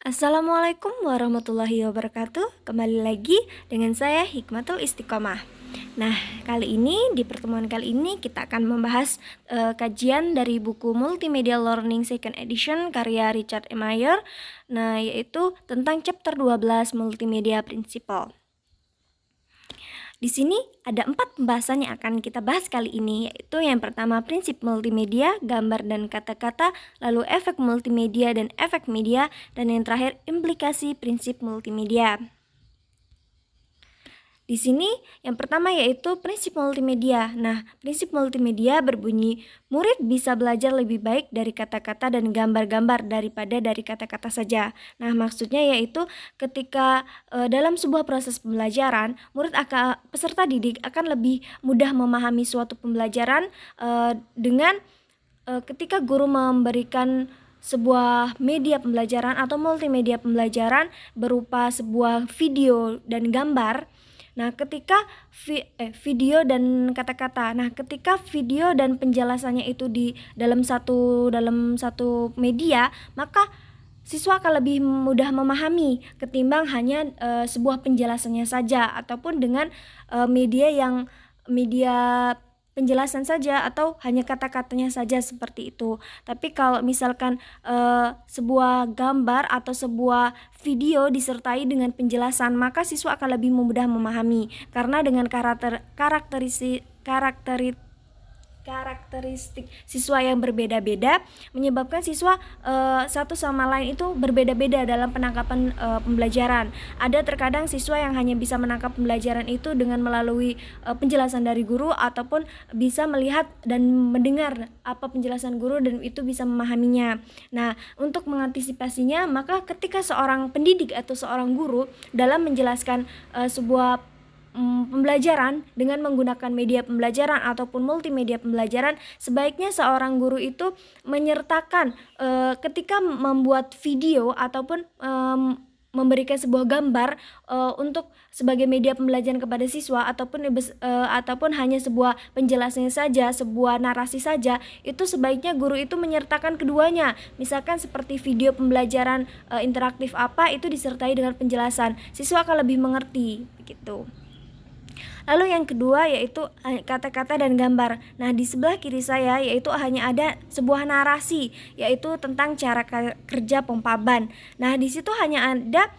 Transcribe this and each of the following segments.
Assalamualaikum warahmatullahi wabarakatuh. Kembali lagi dengan saya Hikmatul Istiqomah. Nah, kali ini di pertemuan kali ini kita akan membahas kajian dari buku Multimedia Learning Second Edition karya Richard E. Mayer. Nah, yaitu tentang chapter 12 Multimedia Principle. Di sini ada 4 pembahasan yang akan kita bahas kali ini, yaitu yang pertama prinsip multimedia, gambar dan kata-kata, lalu efek multimedia dan efek media, dan yang terakhir implikasi prinsip multimedia. Di sini yang pertama yaitu prinsip multimedia. Nah, prinsip multimedia berbunyi murid bisa belajar lebih baik dari kata-kata dan gambar-gambar daripada dari kata-kata saja. Nah, maksudnya yaitu ketika dalam sebuah proses pembelajaran, peserta didik akan lebih mudah memahami suatu pembelajaran dengan ketika guru memberikan sebuah media pembelajaran atau multimedia pembelajaran berupa sebuah video dan gambar. Nah, ketika video dan kata-kata. Nah, ketika video dan penjelasannya itu di dalam satu media, maka siswa akan lebih mudah memahami ketimbang hanya sebuah penjelasannya saja ataupun dengan media penjelasan saja atau hanya kata-katanya saja seperti itu. Tapi kalau misalkan sebuah gambar atau sebuah video disertai dengan penjelasan, maka siswa akan lebih mudah memahami karena dengan karakteristik siswa yang berbeda-beda menyebabkan siswa satu sama lain itu berbeda-beda dalam penangkapan pembelajaran. Ada terkadang siswa yang hanya bisa menangkap pembelajaran itu dengan melalui penjelasan dari guru ataupun bisa melihat dan mendengar apa penjelasan guru dan itu bisa memahaminya. Nah, untuk mengantisipasinya, maka ketika seorang pendidik atau seorang guru dalam menjelaskan sebuah pembelajaran dengan menggunakan media pembelajaran ataupun multimedia pembelajaran, sebaiknya seorang guru itu menyertakan ketika membuat video ataupun memberikan sebuah gambar untuk sebagai media pembelajaran kepada siswa ataupun hanya sebuah penjelasannya saja, sebuah narasi saja, itu sebaiknya guru itu menyertakan keduanya. Misalkan seperti video pembelajaran interaktif apa itu disertai dengan penjelasan, siswa akan lebih mengerti begitu. Lalu yang kedua yaitu kata-kata dan gambar. Nah, di sebelah kiri saya yaitu hanya ada sebuah narasi yaitu tentang cara kerja pompa ban. Nah, di situ hanya ada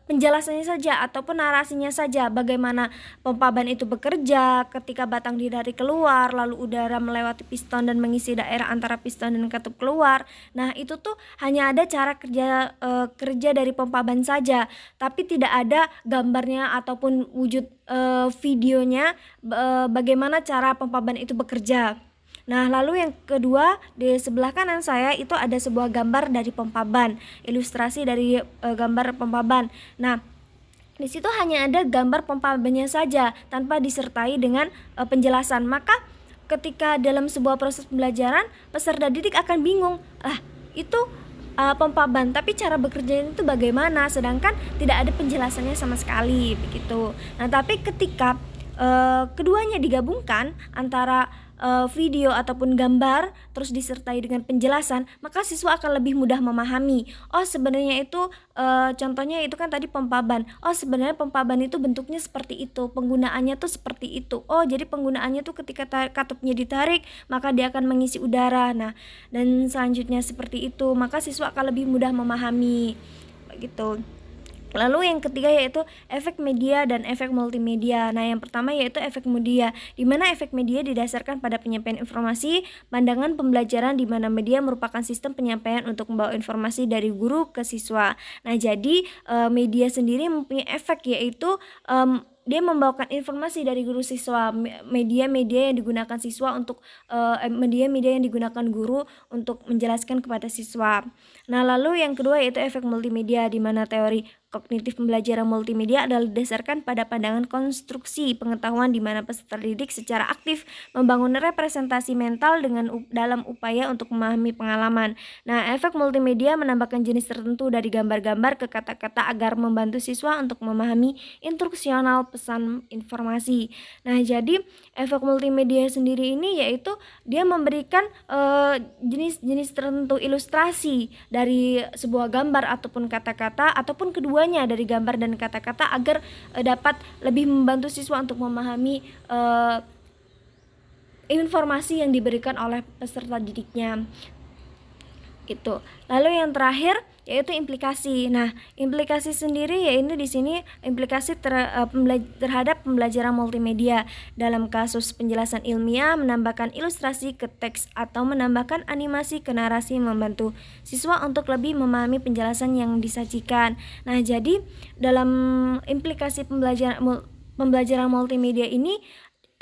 penjelasannya saja ataupun narasinya saja, bagaimana pompa ban itu bekerja ketika batang ditarik keluar lalu udara melewati piston dan mengisi daerah antara piston dan katup keluar. Nah, itu tuh hanya ada cara kerja dari pompa ban saja, tapi tidak ada gambarnya ataupun wujud videonya bagaimana cara pompa ban itu bekerja. Nah, lalu yang kedua di sebelah kanan saya itu ada sebuah gambar dari pompa ban, ilustrasi dari gambar pompa ban. Nah, di situ hanya ada gambar pompa bannya saja tanpa disertai dengan penjelasan. Maka ketika dalam sebuah proses pembelajaran, peserta didik akan bingung, itu pompa ban, tapi cara bekerjanya itu bagaimana, sedangkan tidak ada penjelasannya sama sekali begitu. Nah, tapi ketika keduanya digabungkan antara video ataupun gambar terus disertai dengan penjelasan, maka siswa akan lebih mudah memahami. Oh, sebenarnya itu contohnya itu kan tadi pompa ban. Oh, sebenarnya pompa ban itu bentuknya seperti itu, penggunaannya tuh seperti itu. Oh, jadi penggunaannya tuh ketika katupnya ditarik, maka dia akan mengisi udara. Nah, dan selanjutnya seperti itu, maka siswa akan lebih mudah memahami begitu. Lalu yang ketiga yaitu efek media dan efek multimedia. Nah, yang pertama yaitu efek media, di mana efek media didasarkan pada penyampaian informasi, pandangan pembelajaran di mana media merupakan sistem penyampaian untuk membawa informasi dari guru ke siswa. Nah, jadi media sendiri mempunyai efek yaitu dia membawakan informasi dari guru siswa, media-media yang digunakan siswa untuk media-media yang digunakan guru untuk menjelaskan kepada siswa. Nah, lalu yang kedua yaitu efek multimedia, di mana teori kognitif pembelajaran multimedia adalah didasarkan pada pandangan konstruksi pengetahuan di mana peserta didik secara aktif membangun representasi mental dalam upaya untuk memahami pengalaman. Nah, efek multimedia menambahkan jenis tertentu dari gambar-gambar ke kata-kata agar membantu siswa untuk memahami instruksional pesan informasi. Nah, jadi efek multimedia sendiri ini yaitu dia memberikan jenis-jenis tertentu ilustrasi dari sebuah gambar ataupun kata-kata, ataupun keduanya dari gambar dan kata-kata, agar dapat lebih membantu siswa untuk memahami informasi yang diberikan oleh peserta didiknya. Itu. Lalu yang terakhir yaitu implikasi. Nah, implikasi sendiri yaitu di sini implikasi terhadap pembelajaran multimedia. Dalam kasus penjelasan ilmiah, menambahkan ilustrasi ke teks atau menambahkan animasi ke narasi membantu siswa untuk lebih memahami penjelasan yang disajikan. Nah, jadi dalam implikasi pembelajaran multimedia ini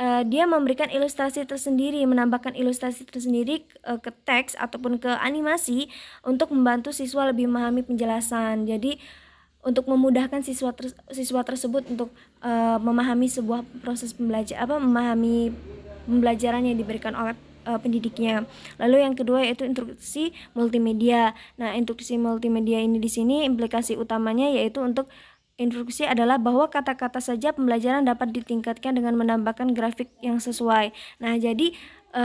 dia memberikan ilustrasi tersendiri, menambahkan ilustrasi tersendiri ke teks ataupun ke animasi untuk membantu siswa lebih memahami penjelasan. Jadi untuk memudahkan siswa tersebut untuk memahami sebuah proses memahami pembelajaran yang diberikan oleh pendidiknya. Lalu yang kedua yaitu instruksi multimedia. Nah, instruksi multimedia ini di sini implikasi utamanya yaitu untuk instruksi adalah bahwa kata-kata saja pembelajaran dapat ditingkatkan dengan menambahkan grafik yang sesuai. Nah, jadi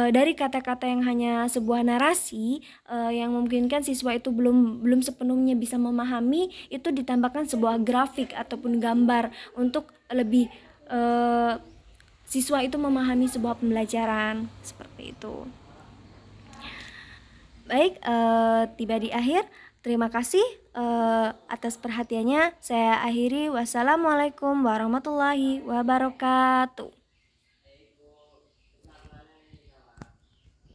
dari kata-kata yang hanya sebuah narasi yang memungkinkan siswa itu belum sepenuhnya bisa memahami, itu ditambahkan sebuah grafik ataupun gambar untuk lebih siswa itu memahami sebuah pembelajaran seperti itu. Baik, tiba di akhir. Terima kasih atas perhatiannya. Saya akhiri. Wassalamualaikum warahmatullahi wabarakatuh.